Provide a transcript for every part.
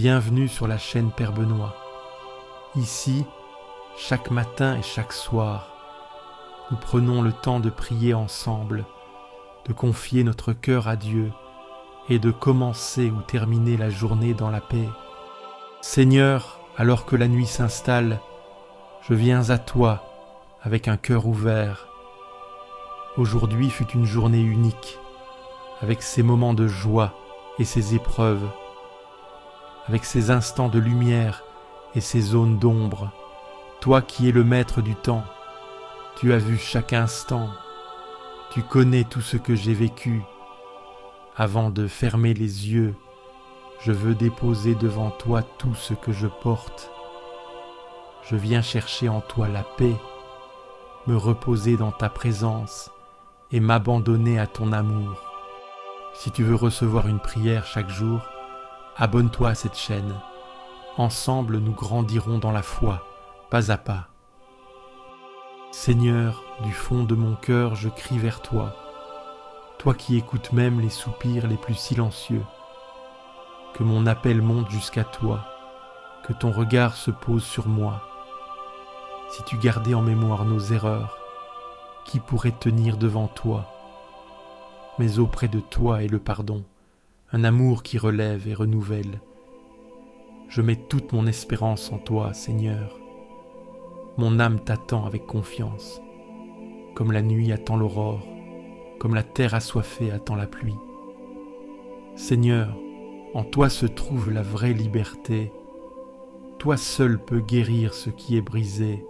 Bienvenue sur la chaîne Père Benoît. Ici, chaque matin et chaque soir, nous prenons le temps de prier ensemble, de confier notre cœur à Dieu et de commencer ou terminer la journée dans la paix. Seigneur, alors que la nuit s'installe, je viens à toi avec un cœur ouvert. Aujourd'hui fut une journée unique, avec ses moments de joie et ses épreuves, avec ses instants de lumière et ses zones d'ombre. Toi qui es le maître du temps, tu as vu chaque instant, tu connais tout ce que j'ai vécu. Avant de fermer les yeux, je veux déposer devant toi tout ce que je porte. Je viens chercher en toi la paix, me reposer dans ta présence et m'abandonner à ton amour. Si tu veux recevoir une prière chaque jour, abonne-toi à cette chaîne. Ensemble, nous grandirons dans la foi, pas à pas. Seigneur, du fond de mon cœur, je crie vers toi, toi qui écoutes même les soupirs les plus silencieux. Que mon appel monte jusqu'à toi, que ton regard se pose sur moi. Si tu gardais en mémoire nos erreurs, qui pourrait tenir devant toi? Mais auprès de toi est le pardon, un amour qui relève et renouvelle. Je mets toute mon espérance en toi, Seigneur. Mon âme t'attend avec confiance, comme la nuit attend l'aurore, comme la terre assoiffée attend la pluie. Seigneur, en toi se trouve la vraie liberté. Toi seul peux guérir ce qui est brisé.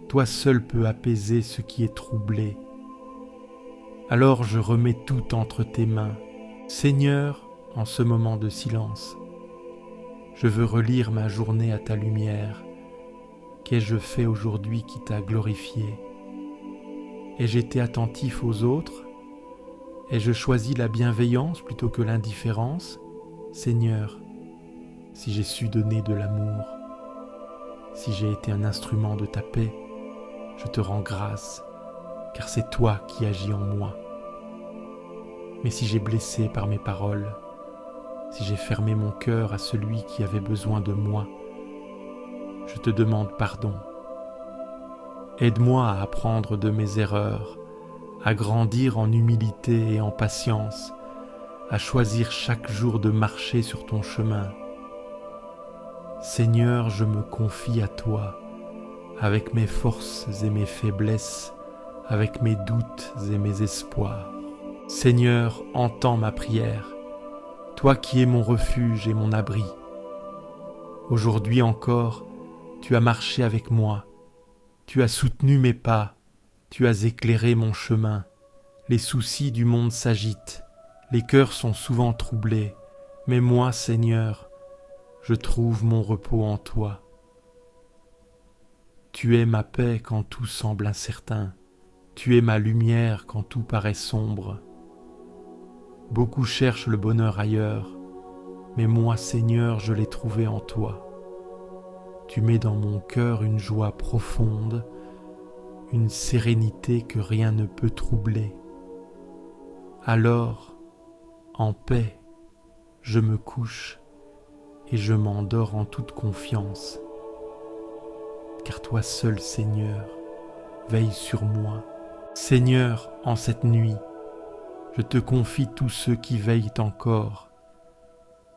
Toi seul peux apaiser ce qui est troublé. Alors je remets tout entre tes mains. Seigneur, en ce moment de silence, je veux relire ma journée à ta lumière. Qu'ai-je fait aujourd'hui qui t'a glorifié? Ai-je été attentif aux autres? Ai-je choisi la bienveillance plutôt que l'indifférence? Seigneur, si j'ai su donner de l'amour, si j'ai été un instrument de ta paix, je te rends grâce, car c'est toi qui agis en moi. Mais si j'ai blessé par mes paroles, si j'ai fermé mon cœur à celui qui avait besoin de moi, je te demande pardon. Aide-moi à apprendre de mes erreurs, à grandir en humilité et en patience, à choisir chaque jour de marcher sur ton chemin. Seigneur, je me confie à toi, avec mes forces et mes faiblesses, avec mes doutes et mes espoirs. Seigneur, entends ma prière, toi qui es mon refuge et mon abri. Aujourd'hui encore, tu as marché avec moi, tu as soutenu mes pas, tu as éclairé mon chemin. Les soucis du monde s'agitent, les cœurs sont souvent troublés, mais moi, Seigneur, je trouve mon repos en toi. Tu es ma paix quand tout semble incertain, tu es ma lumière quand tout paraît sombre. Beaucoup cherchent le bonheur ailleurs, mais moi, Seigneur, je l'ai trouvé en toi. Tu mets dans mon cœur une joie profonde, une sérénité que rien ne peut troubler. Alors, en paix, je me couche et je m'endors en toute confiance. Car toi seul, Seigneur, veille sur moi. Seigneur, en cette nuit, je te confie tous ceux qui veillent encore,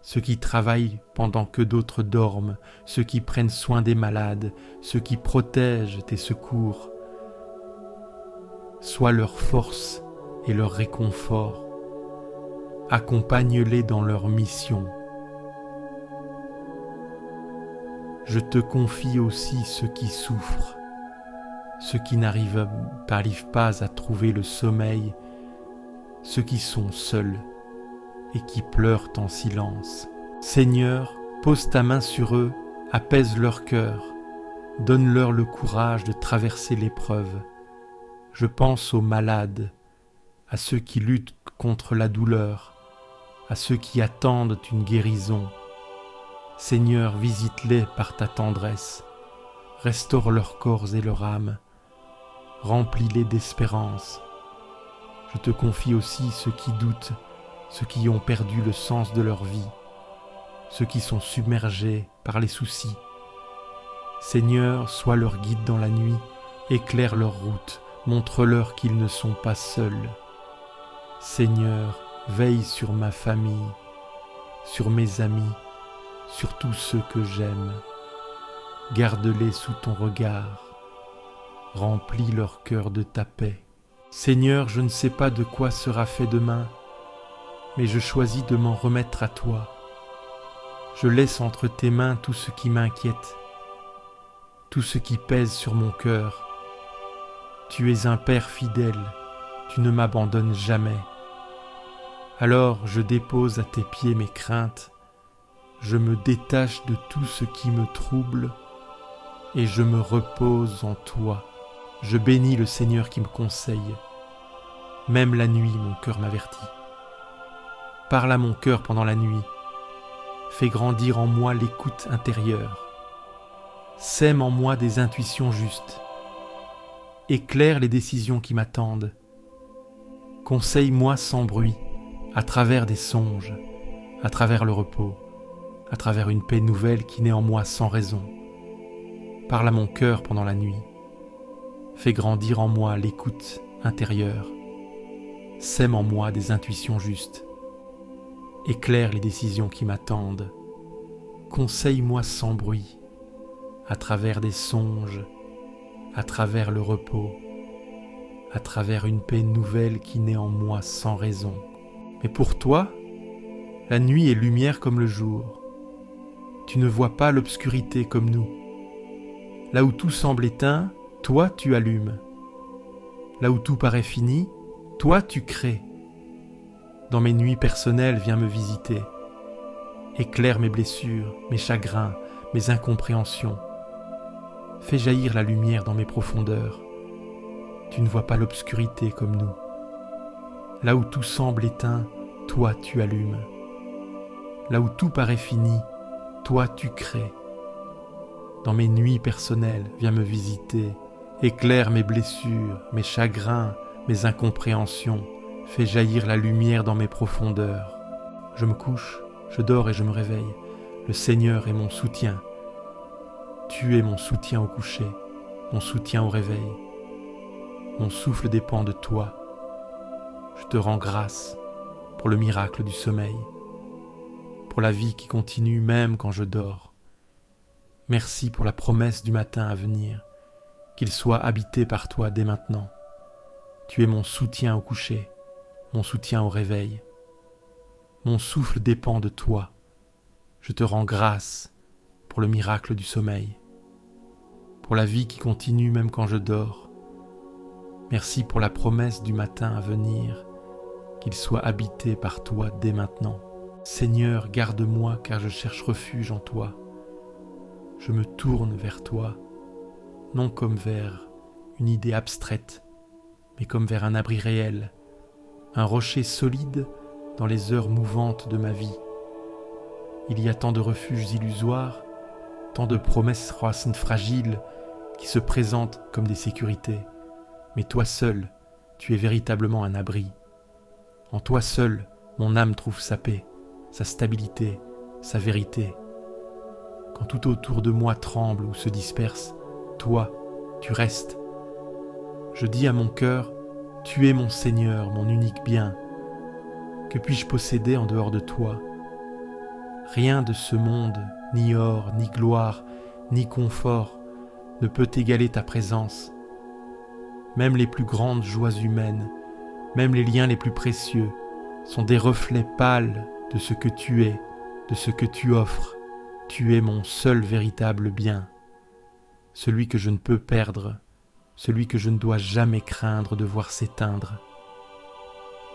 ceux qui travaillent pendant que d'autres dorment, ceux qui prennent soin des malades, ceux qui protègent tes secours. Sois leur force et leur réconfort. Accompagne-les dans leur mission. Je te confie aussi ceux qui souffrent, ceux qui n'arrivent pas à trouver le sommeil, ceux qui sont seuls et qui pleurent en silence. Seigneur, pose ta main sur eux, apaise leur cœur, donne-leur le courage de traverser l'épreuve. Je pense aux malades, à ceux qui luttent contre la douleur, à ceux qui attendent une guérison. Seigneur, visite-les par ta tendresse, restaure leurs corps et leur âme, remplis-les d'espérance. Je te confie aussi ceux qui doutent, ceux qui ont perdu le sens de leur vie. ceux qui sont submergés par les soucis. Seigneur, sois leur guide dans la nuit, éclaire leur route, montre-leur qu'ils ne sont pas seuls. Seigneur, veille sur ma famille, sur mes amis, sur tous ceux que j'aime. Garde-les sous ton regard, remplis leur cœur de ta paix. Seigneur, je ne sais pas de quoi sera fait demain, mais je choisis de m'en remettre à toi. Je laisse entre tes mains tout ce qui m'inquiète, tout ce qui pèse sur mon cœur. Tu es un Père fidèle, tu ne m'abandonnes jamais. Alors je dépose à tes pieds mes craintes, je me détache de tout ce qui me trouble et je me repose en toi. Je bénis le Seigneur qui me conseille. Même la nuit, mon cœur m'avertit. Parle à mon cœur pendant la nuit. Fais grandir en moi l'écoute intérieure. Sème en moi des intuitions justes. Éclaire les décisions qui m'attendent. Conseille-moi sans bruit, à travers des songes, à travers le repos, à travers une paix nouvelle qui naît en moi sans raison. Parle à mon cœur pendant la nuit. Fais grandir en moi l'écoute intérieure. Sème en moi des intuitions justes. Éclaire les décisions qui m'attendent. Conseille-moi sans bruit, à travers des songes, à travers le repos, à travers une paix nouvelle qui naît en moi sans raison. Mais pour toi, la nuit est lumière comme le jour. Tu ne vois pas l'obscurité comme nous. Là où tout semble éteint, toi tu allumes. Là où tout paraît fini, toi tu crées. Dans mes nuits personnelles, viens me visiter. Éclaire mes blessures, mes chagrins, mes incompréhensions. Fais jaillir la lumière dans mes profondeurs. Tu ne vois pas l'obscurité comme nous. Là où tout semble éteint, toi tu allumes. Là où tout paraît fini, toi tu crées. Dans mes nuits personnelles, viens me visiter. Éclaire mes blessures, mes chagrins, mes incompréhensions. Fais jaillir la lumière dans mes profondeurs. Je me couche, je dors et je me réveille. Le Seigneur est mon soutien. Tu es mon soutien au coucher, mon soutien au réveil. Mon souffle dépend de toi. Je te rends grâce pour le miracle du sommeil, pour la vie qui continue même quand je dors. Merci pour la promesse du matin à venir, qu'il soit habité par toi dès maintenant. Tu es mon soutien au coucher, mon soutien au réveil. Mon souffle dépend de toi. Je te rends grâce pour le miracle du sommeil, pour la vie qui continue même quand je dors. Merci pour la promesse du matin à venir, qu'il soit habité par toi dès maintenant. Seigneur, garde-moi car je cherche refuge en toi. Je me tourne vers toi, non comme vers une idée abstraite, mais comme vers un abri réel, un rocher solide dans les heures mouvantes de ma vie. Il y a tant de refuges illusoires, tant de promesses racines fragiles qui se présentent comme des sécurités. Mais toi seul, tu es véritablement un abri. En toi seul, mon âme trouve sa paix, sa stabilité, sa vérité. Quand tout autour de moi tremble ou se disperse, toi, tu restes. Je dis à mon cœur, tu es mon Seigneur, mon unique bien. Que puis-je posséder en dehors de toi? Rien de ce monde, ni or, ni gloire, ni confort, ne peut égaler ta présence. Même les plus grandes joies humaines, même les liens les plus précieux, sont des reflets pâles de ce que tu es, de ce que tu offres. Tu es mon seul véritable bien, celui que je ne peux perdre, celui que je ne dois jamais craindre de voir s'éteindre.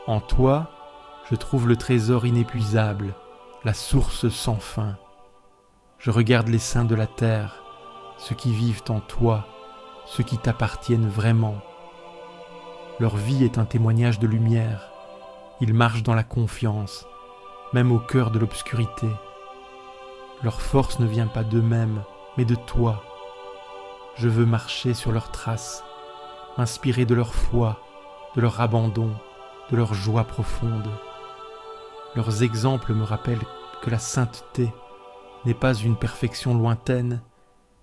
En toi, je trouve le trésor inépuisable, la source sans fin. Je regarde les saints de la terre, ceux qui vivent en toi, ceux qui t'appartiennent vraiment. Leur vie est un témoignage de lumière. Ils marchent dans la confiance, même au cœur de l'obscurité. Leur force ne vient pas d'eux-mêmes, mais de toi. Je veux marcher sur leurs traces, m'inspirer de leur foi, de leur abandon, de leur joie profonde. Leurs exemples me rappellent que la sainteté n'est pas une perfection lointaine,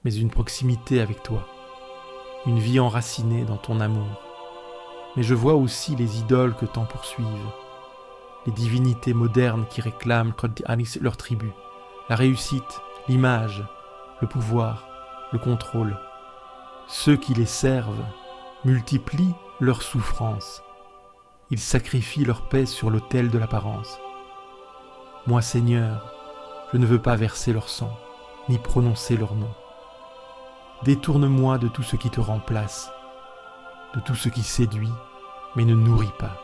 mais une proximité avec toi, une vie enracinée dans ton amour. Mais je vois aussi les idoles que t'en poursuivent, les divinités modernes qui réclament leur tribu, la réussite, l'image, le pouvoir, le contrôle. Ceux qui les servent multiplient leurs souffrances. Ils sacrifient leur paix sur l'autel de l'apparence. Moi, Seigneur, je ne veux pas verser leur sang, ni prononcer leur nom. Détourne-moi de tout ce qui te remplace, de tout ce qui séduit, mais ne nourrit pas,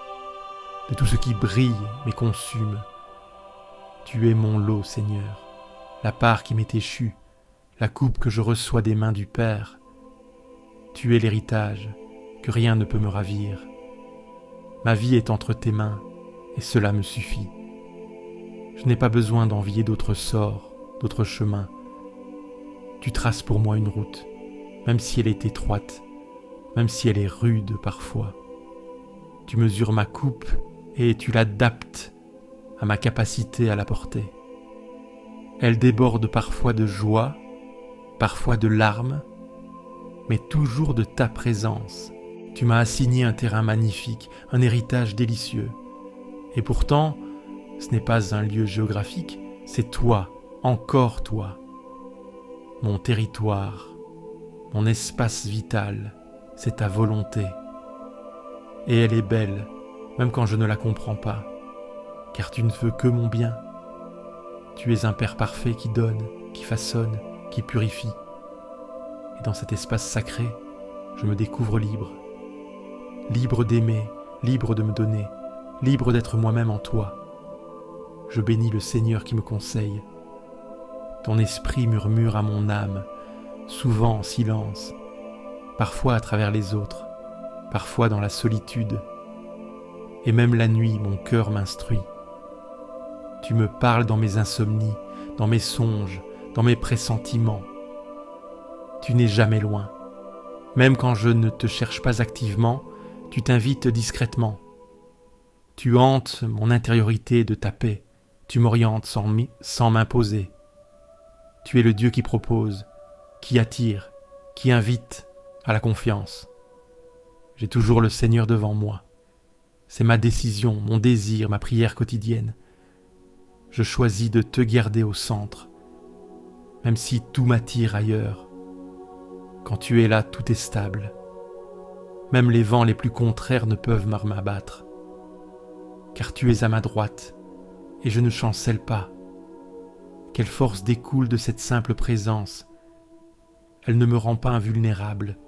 de tout ce qui brille, mais consume. Tu es mon lot, Seigneur, la part qui m'est échue, la coupe que je reçois des mains du Père. Tu es l'héritage, que rien ne peut me ravir. Ma vie est entre tes mains, et cela me suffit. Je n'ai pas besoin d'envier d'autres sorts, d'autres chemins. Tu traces pour moi une route, même si elle est étroite, même si elle est rude parfois. Tu mesures ma coupe et tu l'adaptes à ma capacité à la porter. Elle déborde parfois de joie, parfois de larmes, mais toujours de ta présence. Tu m'as assigné un terrain magnifique, un héritage délicieux. Et pourtant, ce n'est pas un lieu géographique, c'est toi, encore toi. Mon territoire, mon espace vital, c'est ta volonté. Et elle est belle, même quand je ne la comprends pas, car tu ne veux que mon bien. Tu es un Père parfait qui donne, qui façonne, qui purifie. Et dans cet espace sacré, je me découvre libre. Libre d'aimer, libre de me donner, libre d'être moi-même en toi. Je bénis le Seigneur qui me conseille. Ton esprit murmure à mon âme, souvent en silence, parfois à travers les autres, parfois dans la solitude. Et même la nuit, mon cœur m'instruit. Tu me parles dans mes insomnies, dans mes songes, dans mes pressentiments. Tu n'es jamais loin. Même quand je ne te cherche pas activement, tu t'invites discrètement. Tu hantes mon intériorité de ta paix. Tu m'orientes sans m'imposer. Tu es le Dieu qui propose, qui attire, qui invite à la confiance. J'ai toujours le Seigneur devant moi. C'est ma décision, mon désir, ma prière quotidienne. Je choisis de te garder au centre, même si tout m'attire ailleurs. Quand tu es là, tout est stable. Même les vents les plus contraires ne peuvent m'abattre. Car tu es à ma droite, et je ne chancelle pas. Quelle force découle de cette simple présence. Elle ne me rend pas invulnérable,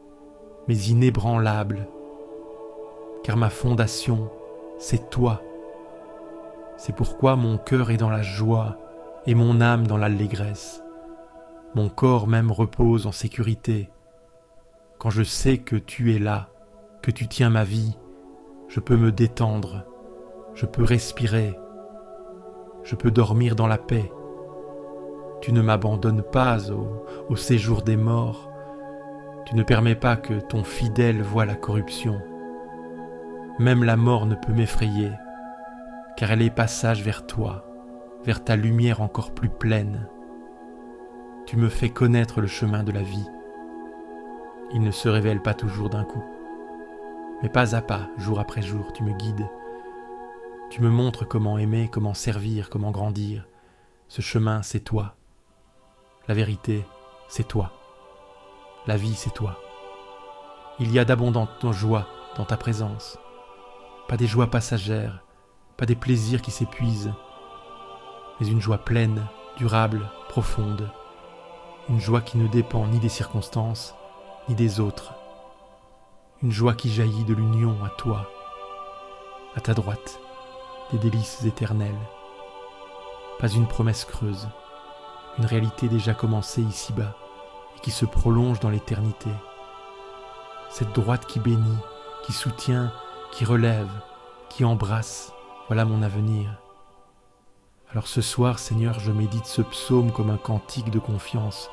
mais inébranlable. Car ma fondation, c'est toi. C'est pourquoi mon cœur est dans la joie et mon âme dans l'allégresse. Mon corps même repose en sécurité. Quand je sais que tu es là, que tu tiens ma vie, je peux me détendre, je peux respirer, je peux dormir dans la paix. Tu ne m'abandonnes pas au séjour des morts. Tu ne permets pas que ton fidèle voie la corruption. Même la mort ne peut m'effrayer, car elle est passage vers toi, vers ta lumière encore plus pleine. Tu me fais connaître le chemin de la vie. Il ne se révèle pas toujours d'un coup, mais pas à pas, jour après jour, tu me guides. Tu me montres comment aimer, comment servir, comment grandir. Ce chemin, c'est toi. La vérité, c'est toi. La vie, c'est toi. Il y a d'abondantes joies dans ta présence. Pas des joies passagères, pas des plaisirs qui s'épuisent, mais une joie pleine, durable, profonde. Une joie qui ne dépend ni des circonstances, ni des autres. Une joie qui jaillit de l'union à toi, à ta droite, des délices éternelles. Pas une promesse creuse, une réalité déjà commencée ici-bas et qui se prolonge dans l'éternité. Cette droite qui bénit, qui soutient, qui relève, qui embrasse, voilà mon avenir. Alors ce soir, Seigneur, je médite ce psaume comme un cantique de confiance.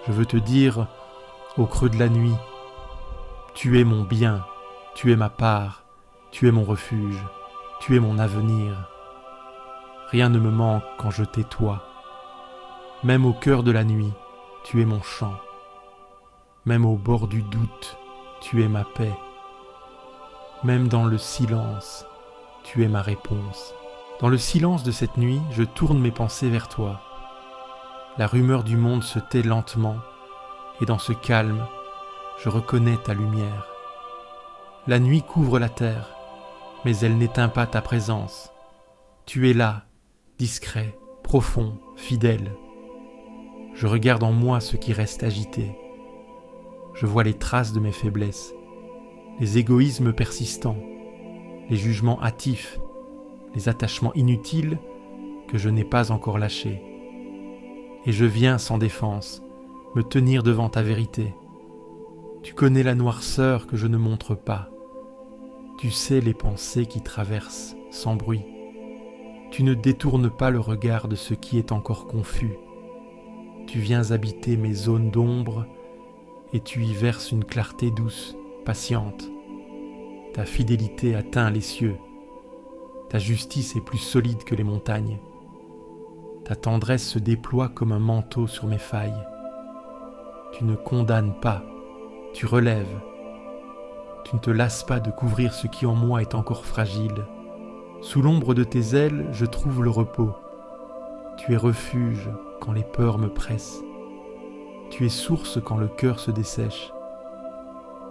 Je veux te dire, au creux de la nuit, tu es mon bien, tu es ma part, tu es mon refuge, tu es mon avenir. Rien ne me manque quand je t'ai toi. Même au cœur de la nuit, tu es mon chant. Même au bord du doute, tu es ma paix. Même dans le silence, tu es ma réponse. Dans le silence de cette nuit, je tourne mes pensées vers toi. La rumeur du monde se tait lentement, et dans ce calme, je reconnais ta lumière. La nuit couvre la terre, mais elle n'éteint pas ta présence. Tu es là, discret, profond, fidèle. Je regarde en moi ce qui reste agité. Je vois les traces de mes faiblesses, les égoïsmes persistants, les jugements hâtifs, les attachements inutiles que je n'ai pas encore lâchés. Et je viens sans défense, me tenir devant ta vérité. Tu connais la noirceur que je ne montre pas. Tu sais les pensées qui traversent sans bruit. Tu ne détournes pas le regard de ce qui est encore confus. Tu viens habiter mes zones d'ombre et tu y verses une clarté douce, patiente. Ta fidélité atteint les cieux. Ta justice est plus solide que les montagnes. Ta tendresse se déploie comme un manteau sur mes failles. Tu ne condamnes pas, tu relèves. Tu ne te lasses pas de couvrir ce qui en moi est encore fragile. Sous l'ombre de tes ailes, je trouve le repos. Tu es refuge quand les peurs me pressent. Tu es source quand le cœur se dessèche.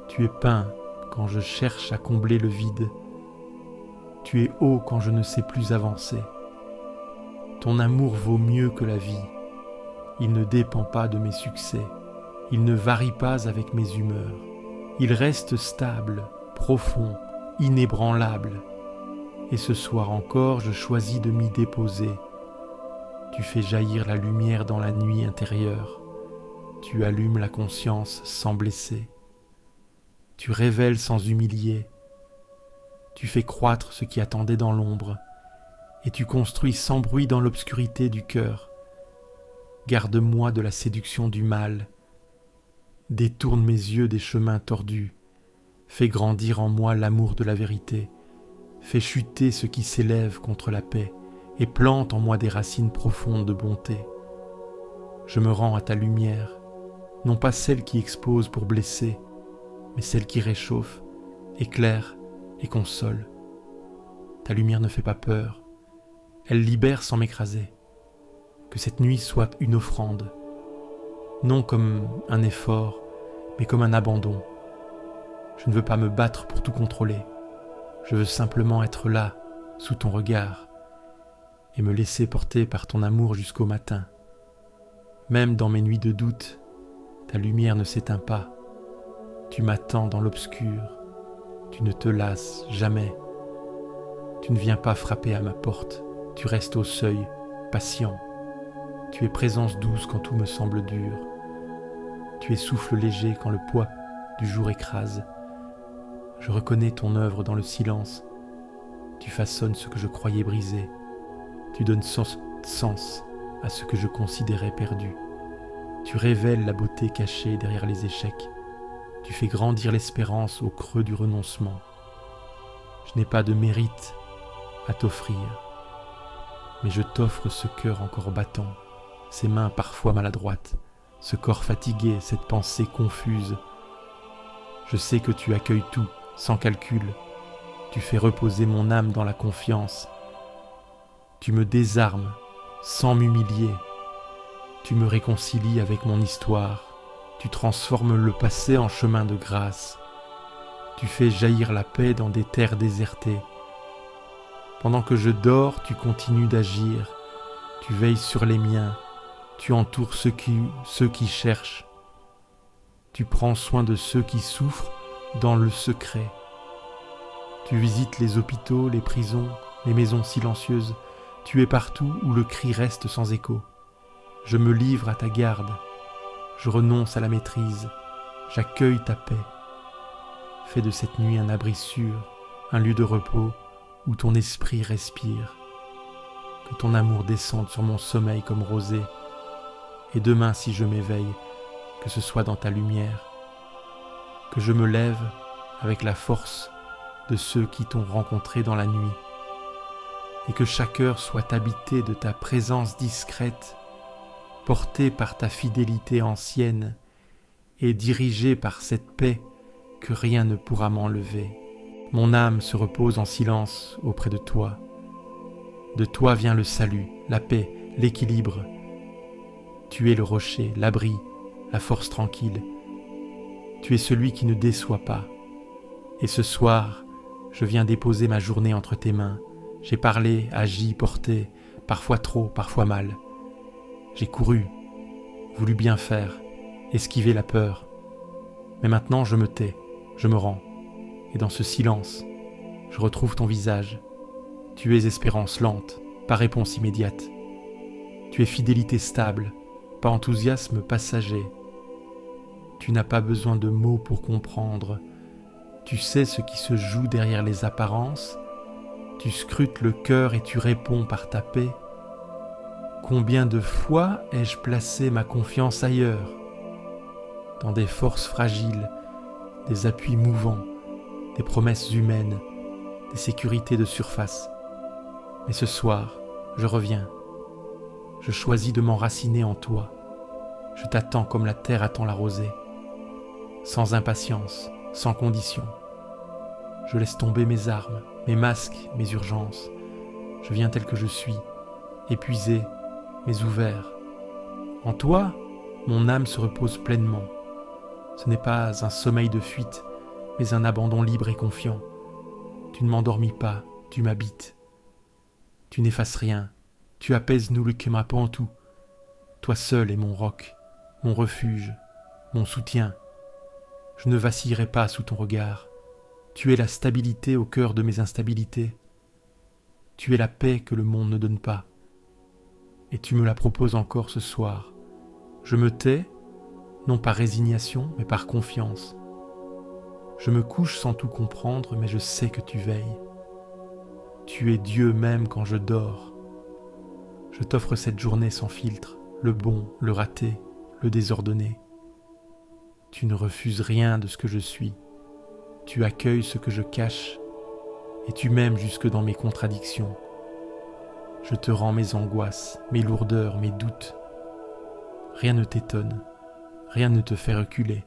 Tu es pain quand je cherche à combler le vide. Tu es eau quand je ne sais plus avancer. Ton amour vaut mieux que la vie. Il ne dépend pas de mes succès. Il ne varie pas avec mes humeurs. Il reste stable, profond, inébranlable. Et ce soir encore, je choisis de m'y déposer. Tu fais jaillir la lumière dans la nuit intérieure. Tu allumes la conscience sans blesser. Tu révèles sans humilier. Tu fais croître ce qui attendait dans l'ombre. Et tu construis sans bruit dans l'obscurité du cœur. Garde-moi de la séduction du mal. Détourne mes yeux des chemins tordus. Fais grandir en moi l'amour de la vérité. Fais chuter ce qui s'élève contre la paix et plante en moi des racines profondes de bonté. Je me rends à ta lumière, non pas celle qui expose pour blesser, mais celle qui réchauffe, éclaire et console. Ta lumière ne fait pas peur, elle libère sans m'écraser. Que cette nuit soit une offrande, non comme un effort, mais comme un abandon. Je ne veux pas me battre pour tout contrôler. Je veux simplement être là, sous ton regard, et me laisser porter par ton amour jusqu'au matin. Même dans mes nuits de doute, ta lumière ne s'éteint pas. Tu m'attends dans l'obscur, tu ne te lasses jamais. Tu ne viens pas frapper à ma porte, tu restes au seuil, patient. Tu es présence douce quand tout me semble dur. Tu es souffle léger quand le poids du jour écrase. Je reconnais ton œuvre dans le silence. Tu façonnes ce que je croyais brisé. Tu donnes sens à ce que je considérais perdu. Tu révèles la beauté cachée derrière les échecs. Tu fais grandir l'espérance au creux du renoncement. Je n'ai pas de mérite à t'offrir, mais je t'offre ce cœur encore battant, ces mains parfois maladroites, ce corps fatigué, cette pensée confuse. Je sais que tu accueilles tout, sans calcul. Tu fais reposer mon âme dans la confiance. Tu me désarmes sans m'humilier. Tu me réconcilies avec mon histoire. Tu transformes le passé en chemin de grâce. Tu fais jaillir la paix dans des terres désertées. Pendant que je dors, tu continues d'agir. Tu veilles sur les miens. Tu entoures ceux qui cherchent. Tu prends soin de ceux qui souffrent dans le secret. Tu visites les hôpitaux, les prisons, les maisons silencieuses. Tu es partout où le cri reste sans écho. Je me livre à ta garde. Je renonce à la maîtrise. J'accueille ta paix. Fais de cette nuit un abri sûr, un lieu de repos où ton esprit respire. Que ton amour descende sur mon sommeil comme rosée. Et demain, si je m'éveille, que ce soit dans ta lumière. Que je me lève avec la force de ceux qui t'ont rencontré dans la nuit. Et que chaque heure soit habitée de ta présence discrète porté par ta fidélité ancienne et dirigé par cette paix que rien ne pourra m'enlever. Mon âme se repose en silence auprès de toi. De toi vient le salut, la paix, l'équilibre. Tu es le rocher, l'abri, la force tranquille. Tu es celui qui ne déçoit pas. Et ce soir, je viens déposer ma journée entre tes mains. J'ai parlé, agi, porté, parfois trop, parfois mal. J'ai couru, voulu bien faire, esquiver la peur. Mais maintenant je me tais, je me rends. Et dans ce silence, je retrouve ton visage. Tu es espérance lente, pas réponse immédiate. Tu es fidélité stable, pas enthousiasme passager. Tu n'as pas besoin de mots pour comprendre. Tu sais ce qui se joue derrière les apparences. Tu scrutes le cœur et tu réponds par ta paix. Combien de fois ai-je placé ma confiance ailleurs, dans des forces fragiles, des appuis mouvants, des promesses humaines, des sécurités de surface. Mais ce soir, je reviens. Je choisis de m'enraciner en toi. Je t'attends comme la terre attend la rosée. Sans impatience, sans condition. Je laisse tomber mes armes, mes masques, mes urgences. Je viens tel que je suis, épuisé, mais ouvert. En toi, mon âme se repose pleinement. Ce n'est pas un sommeil de fuite, mais un abandon libre et confiant. Tu ne m'endormis pas, tu m'habites. Tu n'effaces rien, tu apaises nous le Kemapantu. Toi seul es mon roc, mon refuge, mon soutien. Je ne vacillerai pas sous ton regard. Tu es la stabilité au cœur de mes instabilités. Tu es la paix que le monde ne donne pas. Et tu me la proposes encore ce soir. Je me tais, non par résignation, mais par confiance. Je me couche sans tout comprendre, mais je sais que tu veilles. Tu es Dieu même quand je dors. Je t'offre cette journée sans filtre, le bon, le raté, le désordonné. Tu ne refuses rien de ce que je suis. Tu accueilles ce que je cache, et tu m'aimes jusque dans mes contradictions. Je te rends mes angoisses, mes lourdeurs, mes doutes. Rien ne t'étonne, rien ne te fait reculer.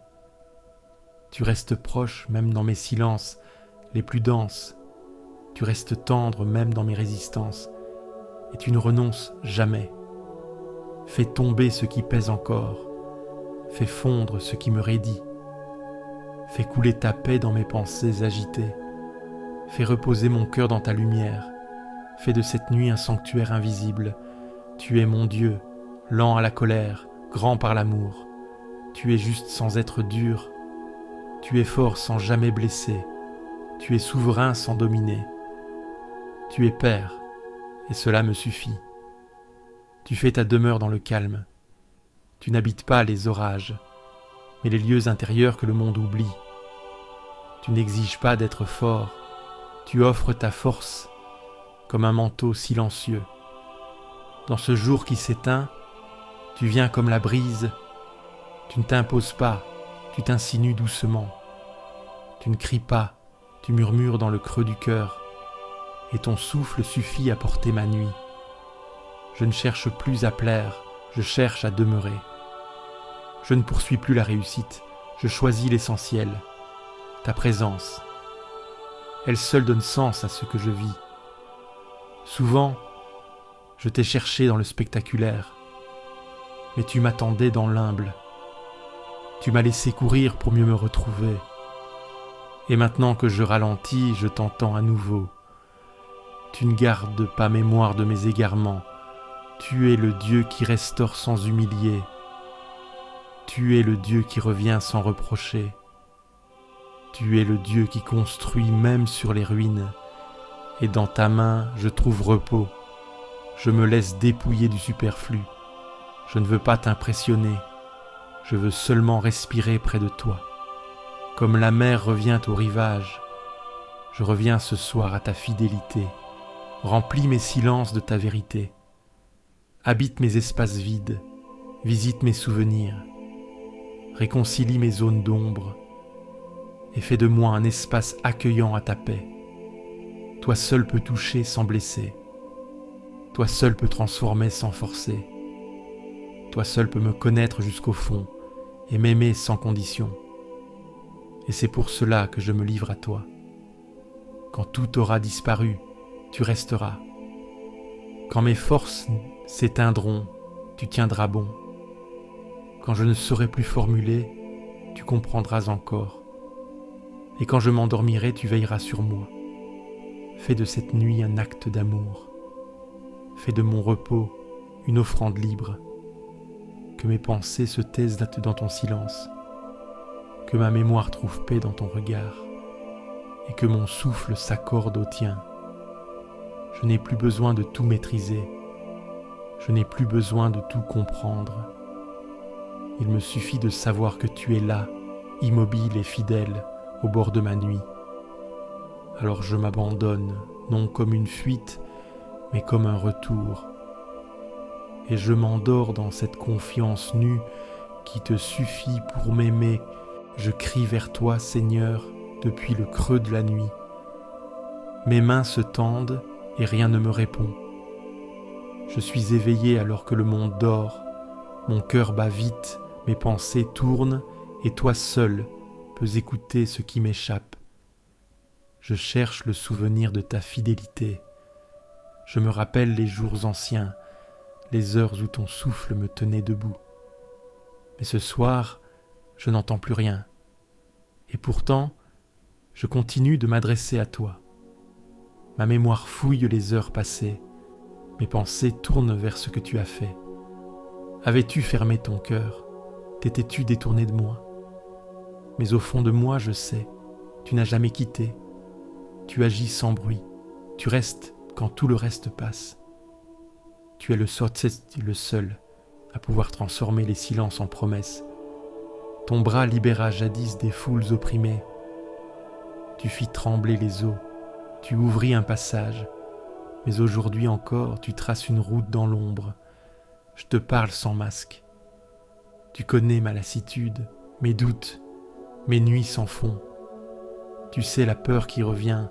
Tu restes proche même dans mes silences les plus denses. Tu restes tendre même dans mes résistances, et tu ne renonces jamais. Fais tomber ce qui pèse encore, fais fondre ce qui me raidit. Fais couler ta paix dans mes pensées agitées. Fais reposer mon cœur dans ta lumière. Fais de cette nuit un sanctuaire invisible. Tu es mon Dieu, lent à la colère, grand par l'amour. Tu es juste sans être dur. Tu es fort sans jamais blesser. Tu es souverain sans dominer. Tu es Père, et cela me suffit. Tu fais ta demeure dans le calme. Tu n'habites pas les orages, mais les lieux intérieurs que le monde oublie. Tu n'exiges pas d'être fort, tu offres ta force comme un manteau silencieux. Dans ce jour qui s'éteint, tu viens comme la brise, tu ne t'imposes pas, tu t'insinues doucement. Tu ne cries pas, tu murmures dans le creux du cœur, et ton souffle suffit à porter ma nuit. Je ne cherche plus à plaire, je cherche à demeurer. Je ne poursuis plus la réussite, je choisis l'essentiel, ta présence. Elle seule donne sens à ce que je vis. Souvent, je t'ai cherché dans le spectaculaire, mais tu m'attendais dans l'humble. Tu m'as laissé courir pour mieux me retrouver. Et maintenant que je ralentis, je t'entends à nouveau. Tu ne gardes pas mémoire de mes égarements. Tu es le Dieu qui restaure sans humilier. Tu es le Dieu qui revient sans reprocher. Tu es le Dieu qui construit même sur les ruines. Et dans ta main, je trouve repos. Je me laisse dépouiller du superflu. Je ne veux pas t'impressionner. Je veux seulement respirer près de toi. Comme la mer revient au rivage, je reviens ce soir à ta fidélité. Remplis mes silences de ta vérité. Habite mes espaces vides, visite mes souvenirs, réconcilie mes zones d'ombre et fais de moi un espace accueillant à ta paix. Toi seul peux toucher sans blesser. Toi seul peux transformer sans forcer. toi seul peux me connaître jusqu'au fond et m'aimer sans condition. Et c'est pour cela que je me livre à toi. Quand tout aura disparu, tu resteras. Quand mes forces s'éteindront, tu tiendras bon. Quand je ne saurai plus formuler, tu comprendras encore. Et quand je m'endormirai, tu veilleras sur moi. Fais de cette nuit un acte d'amour. Fais de mon repos une offrande libre. Que mes pensées se taisent dans ton silence. Que ma mémoire trouve paix dans ton regard. Et que mon souffle s'accorde au tien. Je n'ai plus besoin de tout maîtriser. Je n'ai plus besoin de tout comprendre. Il me suffit de savoir que tu es là, immobile et fidèle, au bord de ma nuit. Alors je m'abandonne, non comme une fuite, mais comme un retour. Et je m'endors dans cette confiance nue qui te suffit pour m'aimer. Je crie vers toi, Seigneur, depuis le creux de la nuit. Mes mains se tendent et rien ne me répond. Je suis éveillé alors que le monde dort. Mon cœur bat vite, mes pensées tournent, et toi seul peux écouter ce qui m'échappe. Je cherche le souvenir de ta fidélité. Je me rappelle les jours anciens, les heures où ton souffle me tenait debout. Mais ce soir, je n'entends plus rien. Et pourtant, je continue de m'adresser à toi. Ma mémoire fouille les heures passées. Mes pensées tournent vers ce que tu as fait. Avais-tu fermé ton cœur? T'étais-tu détourné de moi? Mais au fond de moi, je sais, tu n'as jamais quitté. Tu agis sans bruit. Tu restes quand tout le reste passe. Tu es le seul à pouvoir transformer les silences en promesses. Ton bras libéra jadis des foules opprimées. Tu fis trembler les eaux. Tu ouvris un passage. Mais aujourd'hui encore, tu traces une route dans l'ombre. Je te parle sans masque. Tu connais ma lassitude, mes doutes, mes nuits sans fond. Tu sais la peur qui revient,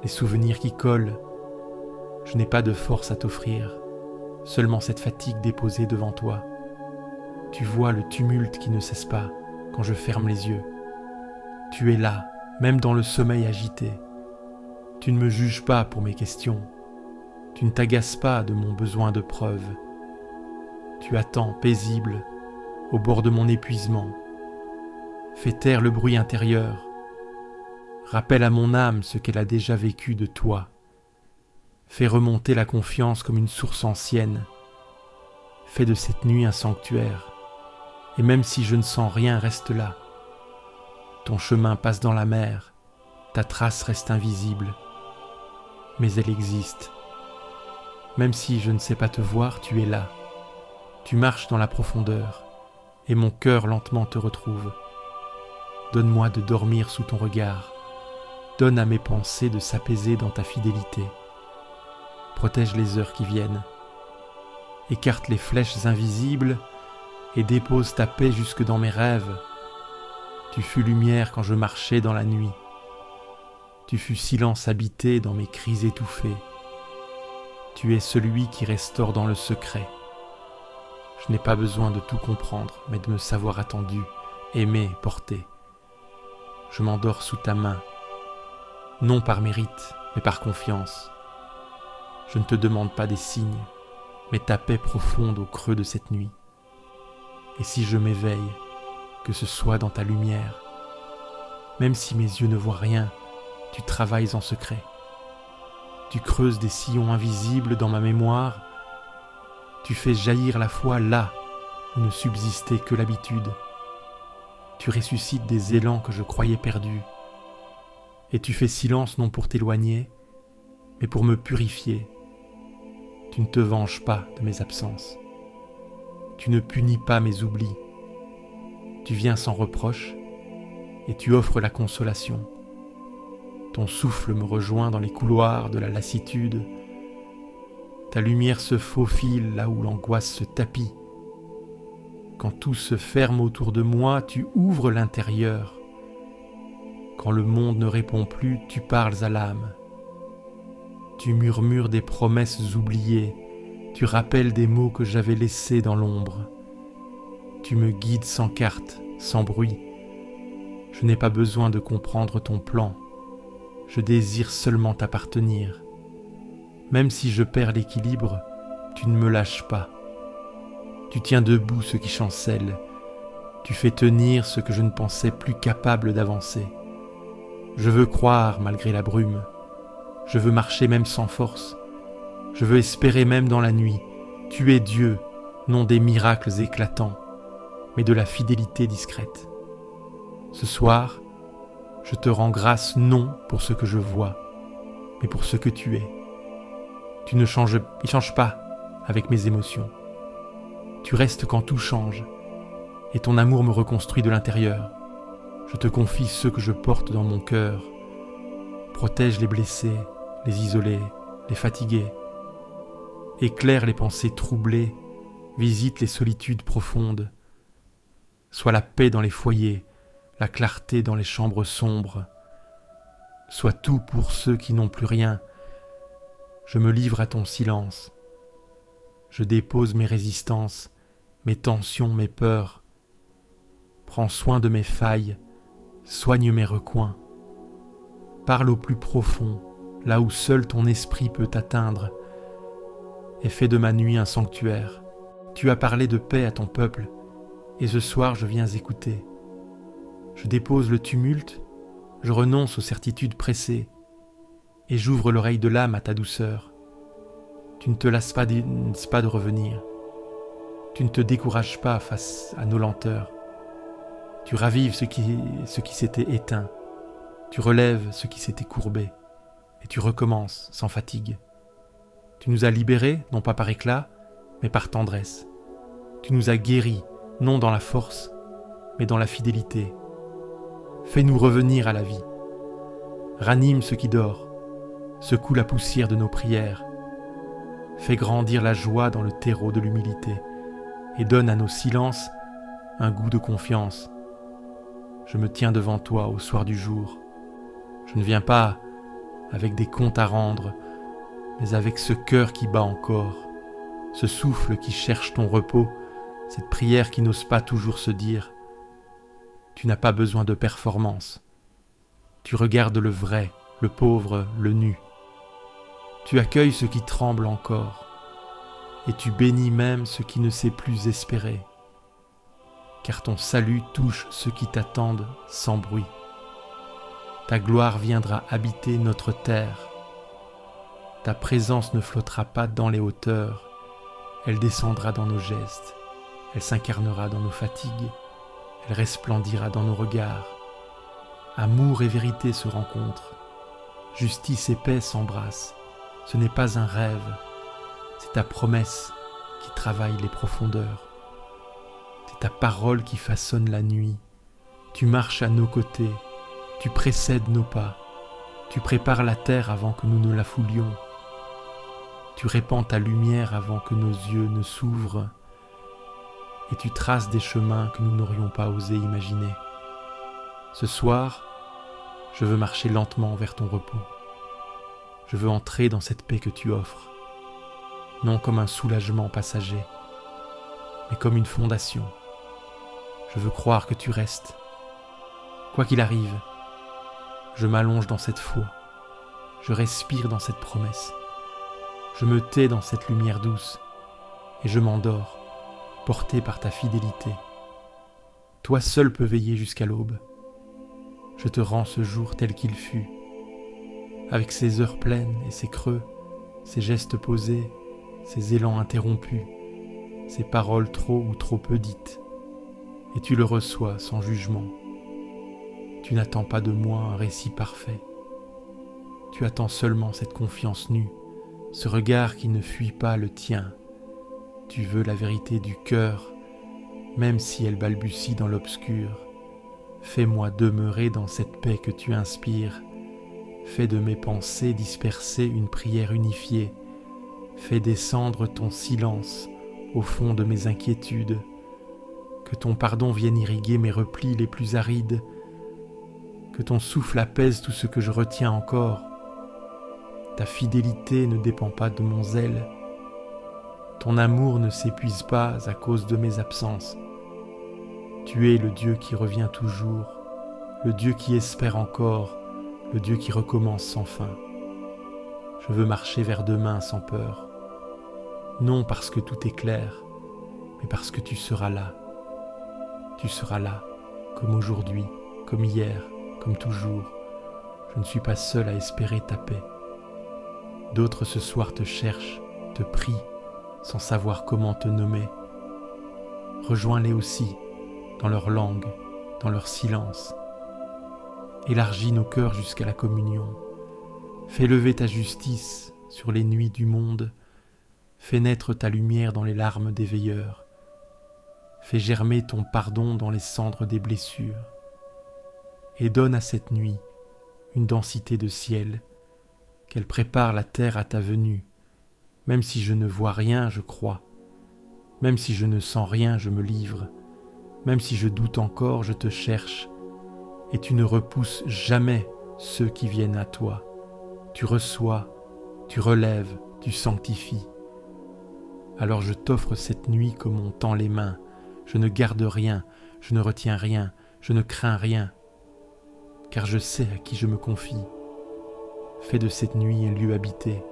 les souvenirs qui collent. Je n'ai pas de force à t'offrir, seulement cette fatigue déposée devant toi. Tu vois le tumulte qui ne cesse pas quand je ferme les yeux. Tu es là, même dans le sommeil agité. Tu ne me juges pas pour mes questions. Tu ne t'agaces pas de mon besoin de preuves. Tu attends, paisible, au bord de mon épuisement. Fais taire le bruit intérieur. Rappelle à mon âme ce qu'elle a déjà vécu de toi. Fais remonter la confiance comme une source ancienne. Fais de cette nuit un sanctuaire. Et même si je ne sens rien, reste là. Ton chemin passe dans la mer. Ta trace reste invisible. Mais elle existe. Même si je ne sais pas te voir, tu es là. Tu marches dans la profondeur, et mon cœur lentement te retrouve. Donne-moi de dormir sous ton regard. Donne à mes pensées de s'apaiser dans ta fidélité. Protège les heures qui viennent. Écarte les flèches invisibles et dépose ta paix jusque dans mes rêves. Tu fus lumière quand je marchais dans la nuit. Tu fus silence habité dans mes cris étouffés. Tu es celui qui restaure dans le secret. Je n'ai pas besoin de tout comprendre, mais de me savoir attendu, aimé, porté. Je m'endors sous ta main, non par mérite, mais par confiance. Je ne te demande pas des signes, mais ta paix profonde au creux de cette nuit. Et si je m'éveille, que ce soit dans ta lumière, même si mes yeux ne voient rien, tu travailles en secret. Tu creuses des sillons invisibles dans ma mémoire. Tu fais jaillir la foi là où ne subsistait que l'habitude. Tu ressuscites des élans que je croyais perdus. Et tu fais silence non pour t'éloigner, mais pour me purifier. Tu ne te venges pas de mes absences. Tu ne punis pas mes oublis. Tu viens sans reproche et tu offres la consolation. Ton souffle me rejoint dans les couloirs de la lassitude. Ta lumière se faufile là où l'angoisse se tapit. Quand tout se ferme autour de moi, tu ouvres l'intérieur. Quand le monde ne répond plus, tu parles à l'âme. Tu murmures des promesses oubliées. Tu rappelles des mots que j'avais laissés dans l'ombre. Tu me guides sans carte, sans bruit. Je n'ai pas besoin de comprendre ton plan. Je désire seulement t'appartenir. Même si je perds l'équilibre, tu ne me lâches pas. Tu tiens debout ce qui chancelle. Tu fais tenir ce que je ne pensais plus capable d'avancer. Je veux croire malgré la brume. Je veux marcher même sans force. Je veux espérer même dans la nuit. Tu es Dieu, non des miracles éclatants, mais de la fidélité discrète. Ce soir, je te rends grâce non pour ce que je vois, mais pour ce que tu es. Tu ne changes pas avec mes émotions. Tu restes quand tout change, et ton amour me reconstruit de l'intérieur. Je te confie ceux que je porte dans mon cœur. Protège les blessés, les isolés, les fatigués. Éclaire les pensées troublées, visite les solitudes profondes. Sois la paix dans les foyers, la clarté dans les chambres sombres. Sois tout pour ceux qui n'ont plus rien. Je me livre à ton silence. Je dépose mes résistances, mes tensions, mes peurs. Prends soin de mes failles, soigne mes recoins. Parle au plus profond, là où seul ton esprit peut atteindre, et fais de ma nuit un sanctuaire. Tu as parlé de paix à ton peuple, et ce soir je viens écouter. Je dépose le tumulte, je renonce aux certitudes pressées, et j'ouvre l'oreille de l'âme à ta douceur. Tu ne te lasses pas de revenir. Tu ne te décourages pas face à nos lenteurs. Tu ravives ce qui s'était éteint. Tu relèves ce qui s'était courbé. Et tu recommences sans fatigue. Tu nous as libérés, non pas par éclat, mais par tendresse. Tu nous as guéris, non dans la force, mais dans la fidélité. Fais-nous revenir à la vie. Ranime ce qui dort. Secoue la poussière de nos prières. Fais grandir la joie dans le terreau de l'humilité et donne à nos silences un goût de confiance. Je me tiens devant toi au soir du jour. Je ne viens pas avec des comptes à rendre, mais avec ce cœur qui bat encore, ce souffle qui cherche ton repos, cette prière qui n'ose pas toujours se dire. Tu n'as pas besoin de performance. Tu regardes le vrai, le pauvre, le nu. Tu accueilles ce qui tremble encore, et tu bénis même ce qui ne sait plus espérer, car ton salut touche ceux qui t'attendent sans bruit. Ta gloire viendra habiter notre terre. Ta présence ne flottera pas dans les hauteurs, elle descendra dans nos gestes, elle s'incarnera dans nos fatigues, elle resplendira dans nos regards. Amour et vérité se rencontrent, justice et paix s'embrassent. Ce n'est pas un rêve, c'est ta promesse qui travaille les profondeurs. C'est ta parole qui façonne la nuit. Tu marches à nos côtés, tu précèdes nos pas, tu prépares la terre avant que nous ne la foulions. Tu répands ta lumière avant que nos yeux ne s'ouvrent, et tu traces des chemins que nous n'aurions pas osé imaginer. Ce soir, je veux marcher lentement vers ton repos. Je veux entrer dans cette paix que tu offres, non comme un soulagement passager, mais comme une fondation. Je veux croire que tu restes. Quoi qu'il arrive, je m'allonge dans cette foi, je respire dans cette promesse, je me tais dans cette lumière douce, et je m'endors, porté par ta fidélité. Toi seul peux veiller jusqu'à l'aube. Je te rends ce jour tel qu'il fut, avec ses heures pleines et ses creux, ses gestes posés, ses élans interrompus, ses paroles trop ou trop peu dites, et tu le reçois sans jugement. Tu n'attends pas de moi un récit parfait. Tu attends seulement cette confiance nue, ce regard qui ne fuit pas le tien. Tu veux la vérité du cœur, même si elle balbutie dans l'obscur. Fais-moi demeurer dans cette paix que tu inspires. Fais de mes pensées dispersées une prière unifiée. Fais descendre ton silence au fond de mes inquiétudes. Que ton pardon vienne irriguer mes replis les plus arides. Que ton souffle apaise tout ce que je retiens encore. Ta fidélité ne dépend pas de mon zèle. Ton amour ne s'épuise pas à cause de mes absences. Tu es le Dieu qui revient toujours, le Dieu qui espère encore, le Dieu qui recommence sans fin. Je veux marcher vers demain sans peur, non parce que tout est clair, mais parce que tu seras là. Tu seras là, comme aujourd'hui, comme hier, comme toujours. Je ne suis pas seul à espérer ta paix. D'autres ce soir te cherchent, te prient, sans savoir comment te nommer. Rejoins-les aussi, dans leur langue, dans leur silence. Élargis nos cœurs jusqu'à la communion. Fais lever ta justice sur les nuits du monde. Fais naître ta lumière dans les larmes des veilleurs. Fais germer ton pardon dans les cendres des blessures. Et donne à cette nuit une densité de ciel, qu'elle prépare la terre à ta venue. Même si je ne vois rien, je crois. Même si je ne sens rien, je me livre. Même si je doute encore, je te cherche. Et tu ne repousses jamais ceux qui viennent à toi. Tu reçois, tu relèves, tu sanctifies. Alors je t'offre cette nuit comme on tend les mains. Je ne garde rien, je ne retiens rien, je ne crains rien. Car je sais à qui je me confie. Fais de cette nuit un lieu habité.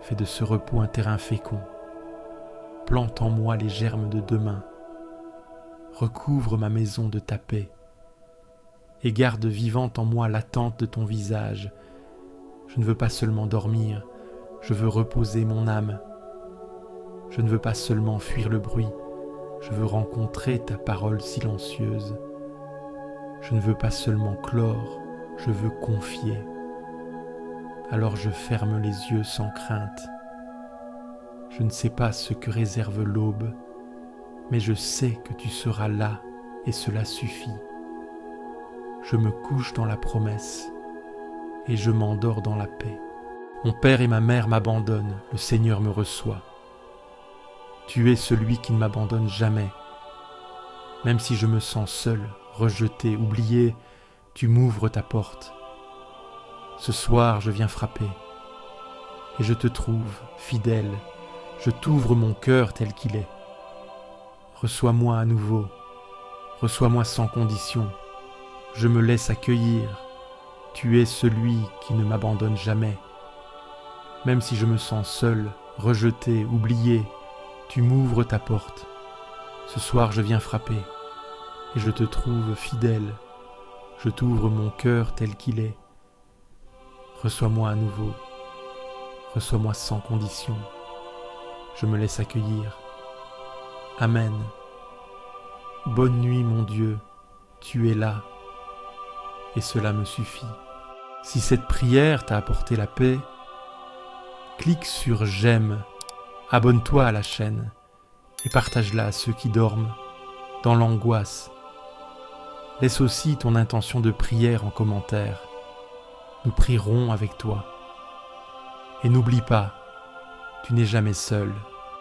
Fais de ce repos un terrain fécond. Plante en moi les germes de demain. Recouvre ma maison de ta paix. Et garde vivante en moi l'attente de ton visage. Je ne veux pas seulement dormir, je veux reposer mon âme. Je ne veux pas seulement fuir le bruit, je veux rencontrer ta parole silencieuse. Je ne veux pas seulement clore, je veux confier. Alors je ferme les yeux sans crainte. Je ne sais pas ce que réserve l'aube, mais je sais que tu seras là et cela suffit. Je me couche dans la promesse et je m'endors dans la paix. Mon père et ma mère m'abandonnent, le Seigneur me reçoit. Tu es celui qui ne m'abandonne jamais. Même si je me sens seul, rejeté, oublié, tu m'ouvres ta porte. Ce soir, je viens frapper et je te trouve fidèle. Je t'ouvre mon cœur tel qu'il est. Reçois-moi à nouveau, reçois-moi sans condition. Je me laisse accueillir. Tu es celui qui ne m'abandonne jamais. Même si je me sens seul, rejeté, oublié, tu m'ouvres ta porte. Ce soir, je viens frapper et je te trouve fidèle. Je t'ouvre mon cœur tel qu'il est. Reçois-moi à nouveau. Reçois-moi sans condition. Je me laisse accueillir. Amen. Bonne nuit, mon Dieu. Tu es là. Et cela me suffit. Si cette prière t'a apporté la paix, clique sur j'aime, abonne-toi à la chaîne et partage-la à ceux qui dorment dans l'angoisse. Laisse aussi ton intention de prière en commentaire. Nous prierons avec toi. Et n'oublie pas, tu n'es jamais seul.